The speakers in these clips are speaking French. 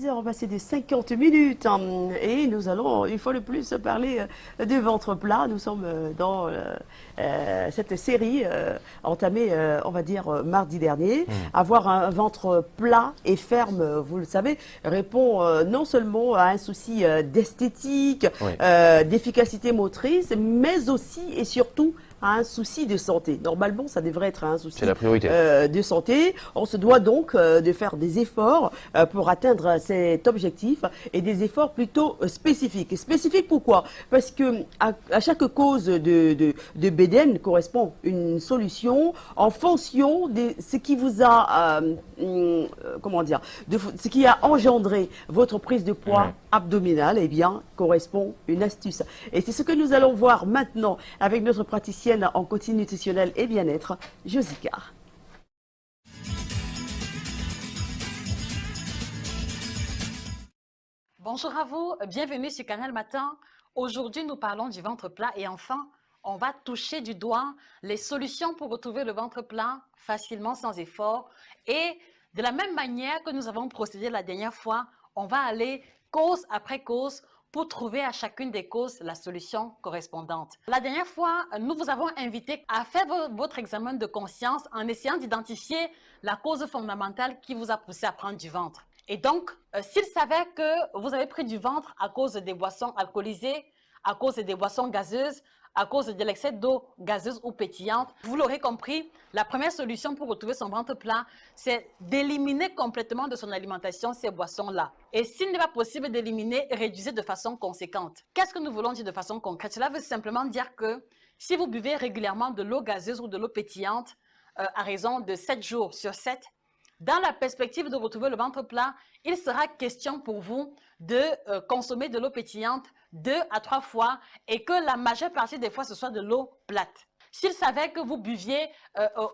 heures ont passé de 50 minutes et nous allons une fois de plus parler de ventre plat. Nous sommes dans cette série entamée, on va dire, mardi dernier. Avoir un ventre plat et ferme, vous le savez, répond non seulement à un souci d'esthétique, d'efficacité motrice, mais aussi et surtout à un souci de santé. Normalement, ça devrait être un souci de santé. On se doit donc de faire des efforts pour atteindre cet objectif et des efforts plutôt spécifiques. Et spécifiques pourquoi? Parce que à chaque cause de BDN correspond une solution en fonction de ce qui vous a, comment dire, de ce qui a engendré votre prise de poids abdominale, eh bien, correspond une astuce. Et c'est ce que nous allons voir maintenant avec notre praticienne en coaching nutritionnel et bien-être, Josica. Bonjour à vous, bienvenue sur Canal Matin. Aujourd'hui, nous parlons du ventre plat et enfin, on va toucher du doigt les solutions pour retrouver le ventre plat facilement, sans effort. Et de la même manière que nous avons procédé la dernière fois, on va aller cause après cause pour trouver à chacune des causes la solution correspondante. La dernière fois, nous vous avons invité à faire votre examen de conscience en essayant d'identifier la cause fondamentale qui vous a poussé à prendre du ventre. Et donc, s'il s'avère que vous avez pris du ventre à cause des boissons alcoolisées, à cause des boissons gazeuses, à cause de l'excès d'eau gazeuse ou pétillante, vous l'aurez compris, la première solution pour retrouver son ventre plat, c'est d'éliminer complètement de son alimentation ces boissons-là. Et s'il n'est pas possible d'éliminer, réduisez de façon conséquente. Qu'est-ce que nous voulons dire de façon concrète? Cela veut simplement dire que si vous buvez régulièrement de l'eau gazeuse ou de l'eau pétillante, à raison de 7 jours sur 7, dans la perspective de retrouver le ventre plat, il sera question pour vous de consommer de l'eau pétillante 2 à 3 fois et que la majeure partie des fois, ce soit de l'eau plate. S'il savait que vous buviez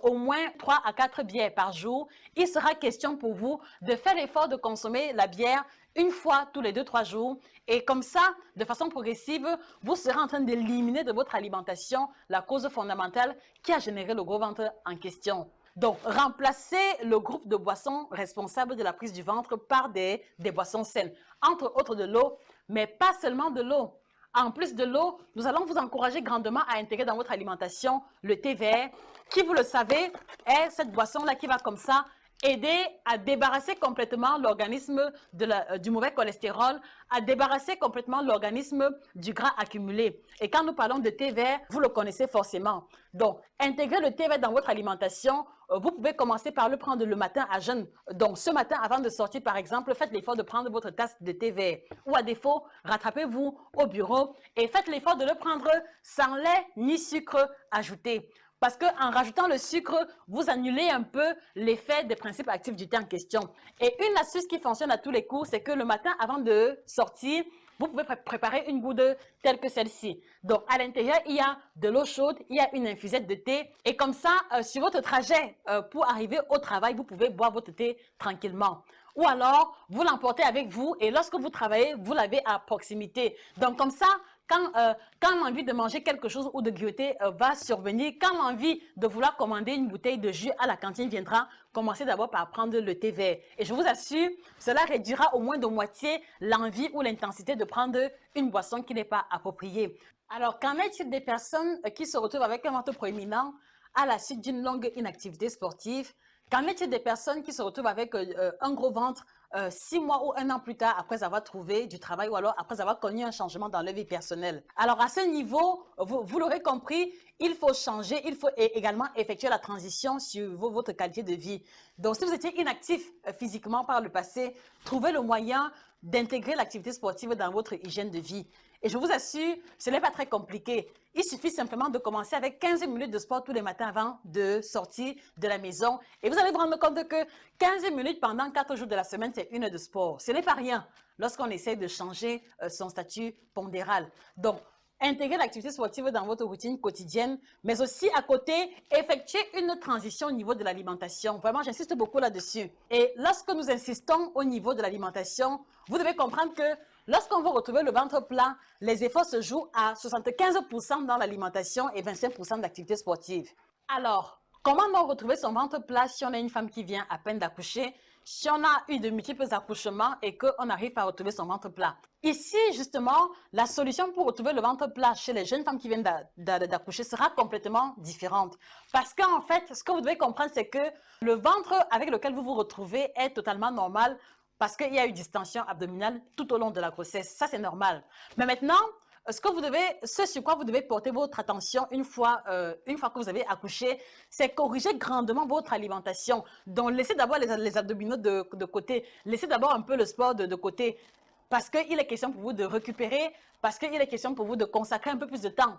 au moins 3 à 4 bières par jour, il sera question pour vous de faire l'effort de consommer la bière une fois tous les 2-3 jours. Et comme ça, de façon progressive, vous serez en train d'éliminer de votre alimentation la cause fondamentale qui a généré le gros ventre en question. Donc, remplacez le groupe de boissons responsables de la prise du ventre par des boissons saines, entre autres de l'eau, mais pas seulement de l'eau. En plus de l'eau, nous allons vous encourager grandement à intégrer dans votre alimentation le thé vert, qui, vous le savez, est cette boisson-là qui va comme ça aider à débarrasser complètement l'organisme du mauvais cholestérol, à débarrasser complètement l'organisme du gras accumulé. Et quand nous parlons de thé vert, vous le connaissez forcément. Donc, intégrez le thé vert dans votre alimentation. Vous pouvez commencer par le prendre le matin à jeun. Donc, ce matin, avant de sortir, par exemple, faites l'effort de prendre votre tasse de thé vert. Ou à défaut, rattrapez-vous au bureau et faites l'effort de le prendre sans lait ni sucre ajouté. Parce qu'en rajoutant le sucre, vous annulez un peu l'effet des principes actifs du thé en question. Et une astuce qui fonctionne à tous les coups, c'est que le matin, avant de sortir, vous pouvez préparer une goutte telle que celle-ci. Donc, à l'intérieur, il y a de l'eau chaude, il y a une infusette de thé. Et comme ça, sur votre trajet pour arriver au travail, vous pouvez boire votre thé tranquillement. Ou alors, vous l'emportez avec vous et lorsque vous travaillez, vous l'avez à proximité. Donc, comme ça, quand l'envie de manger quelque chose ou de grignoter va survenir, quand l'envie de vouloir commander une bouteille de jus à la cantine viendra, commencez d'abord par prendre le thé vert. Et je vous assure, cela réduira au moins de moitié l'envie ou l'intensité de prendre une boisson qui n'est pas appropriée. Alors, qu'en est-il des personnes qui se retrouvent avec un ventre proéminent à la suite d'une longue inactivité sportive? Qu'en est-il des personnes qui se retrouvent avec un gros ventre 6 mois ou 1 an plus tard après avoir trouvé du travail ou alors après avoir connu un changement dans leur vie personnelle? Alors à ce niveau, vous l'aurez compris, il faut changer, il faut également effectuer la transition sur votre qualité de vie. Donc si vous étiez inactif physiquement par le passé, trouvez le moyen d'intégrer l'activité sportive dans votre hygiène de vie. Et je vous assure, ce n'est pas très compliqué. Il suffit simplement de commencer avec 15 minutes de sport tous les matins avant de sortir de la maison. Et vous allez vous rendre compte que 15 minutes pendant 4 jours de la semaine, c'est 1 heure de sport. Ce n'est pas rien lorsqu'on essaie de changer son statut pondéral. Donc, intégrer l'activité sportive dans votre routine quotidienne, mais aussi à côté, effectuer une transition au niveau de l'alimentation. Vraiment, j'insiste beaucoup là-dessus. Et lorsque nous insistons au niveau de l'alimentation, vous devez comprendre que lorsqu'on veut retrouver le ventre plat, les efforts se jouent à 75% dans l'alimentation et 25% d'activité sportive. Alors, Comment donc retrouver son ventre plat si on est une femme qui vient à peine d'accoucher, si on a eu de multiples accouchements et qu'on arrive à retrouver son ventre plat? Ici, justement, la solution pour retrouver le ventre plat chez les jeunes femmes qui viennent d'accoucher sera complètement différente. Parce qu'en fait, ce que vous devez comprendre, c'est que le ventre avec lequel vous vous retrouvez est totalement normal parce qu'il y a eu distension abdominale tout au long de la grossesse. Ça, c'est normal. Mais maintenant, ce sur quoi vous devez porter votre attention une fois que vous avez accouché, c'est corriger grandement votre alimentation. Donc, laissez d'abord les abdominaux de côté. Laissez d'abord un peu le sport de côté. Parce qu'il est question pour vous de récupérer, parce qu'il est question pour vous de consacrer un peu plus de temps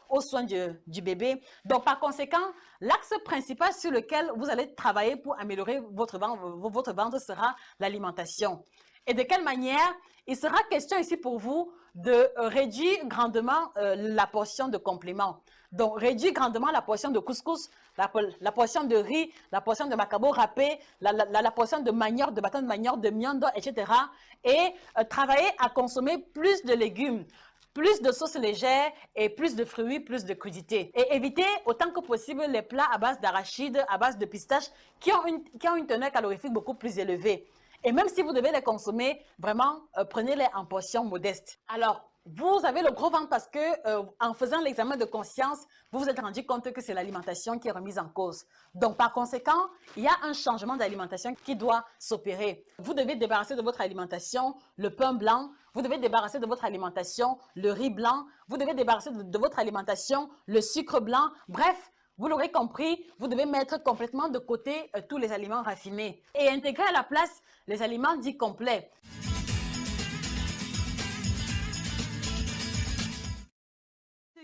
aux soins du bébé. Donc, par conséquent, l'axe principal sur lequel vous allez travailler pour améliorer votre ventre sera l'alimentation. Et de quelle manière? Il sera question ici pour vous de réduire grandement la portion de compléments. Donc, réduire grandement la portion de couscous, la portion de riz, la portion de macabo râpé, la portion de manioc, de bâton de manioc, de miondo, etc. Et travailler à consommer plus de légumes, plus de sauces légères et plus de fruits, plus de crudités. Et éviter autant que possible les plats à base d'arachide, à base de pistache, qui ont une teneur calorifique beaucoup plus élevée. Et même si vous devez les consommer, vraiment, prenez-les en portions modestes. Alors, vous avez le gros ventre parce que, en faisant l'examen de conscience, vous vous êtes rendu compte que c'est l'alimentation qui est remise en cause. Donc, par conséquent, il y a un changement d'alimentation qui doit s'opérer. Vous devez débarrasser de votre alimentation le pain blanc, vous devez débarrasser de votre alimentation le riz blanc, vous devez débarrasser de votre alimentation le sucre blanc. Bref, vous l'aurez compris, vous devez mettre complètement de côté tous les aliments raffinés et intégrer à la place les aliments dits complets.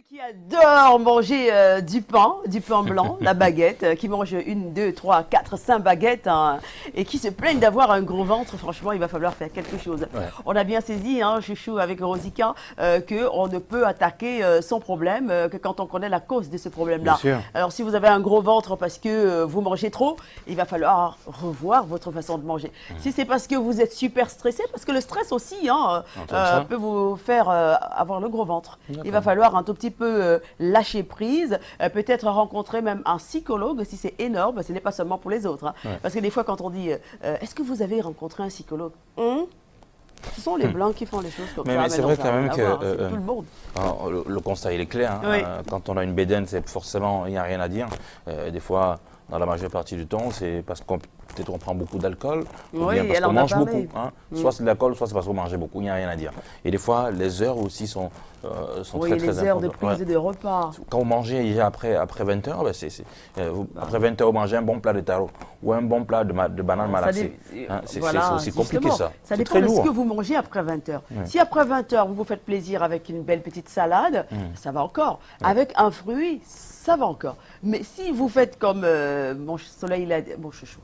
Qui adore manger du pain blanc, la baguette, qui mange 1, 2, 3, 4, 5 baguettes hein, et qui se plaignent d'avoir un gros ventre. Franchement, il va falloir faire quelque chose. Ouais. On a bien saisi, hein, Chouchou, avec Rosika, qu'on ne peut attaquer son problème que quand on connaît la cause de ce problème-là. Alors, si vous avez un gros ventre parce que vous mangez trop, il va falloir revoir votre façon de manger. Si c'est parce que vous êtes super stressé, parce que le stress aussi hein, peut vous faire avoir le gros ventre. Il va falloir un tout petit peu lâcher prise, peut-être rencontrer même un psychologue si c'est énorme, ce n'est pas seulement pour les autres. Hein. Ouais. Parce que des fois quand on dit est-ce que vous avez rencontré un psychologue ce sont les Blancs qui font les choses comme ça. Mais c'est vrai quand même que tout le monde. Le constat il est clair. Hein. Oui. Quand on a une bédaine, c'est forcément, il n'y a rien à dire. Des fois, dans la majeure partie du temps, c'est parce qu'on peut-être on prend beaucoup d'alcool, ou bien parce qu'on mange beaucoup. Hein. Soit c'est de l'alcool, soit c'est parce qu'on mange beaucoup, il n'y a rien à dire. Et des fois, les heures aussi sont très importantes. Les heures de prise de repas. Quand vous mangez déjà après 20 h, après 20 h, vous mangez un bon plat de taro ou un bon plat de banane malaxée. Hein, c'est aussi compliqué ça. Ça dépend de ce que vous mangez après 20 h. Si après 20 h, vous vous faites plaisir avec une belle petite salade, ça va encore. Avec un fruit, ça va encore. Mais si vous faites comme mon soleil, mon chouchou,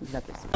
vous appelez ça.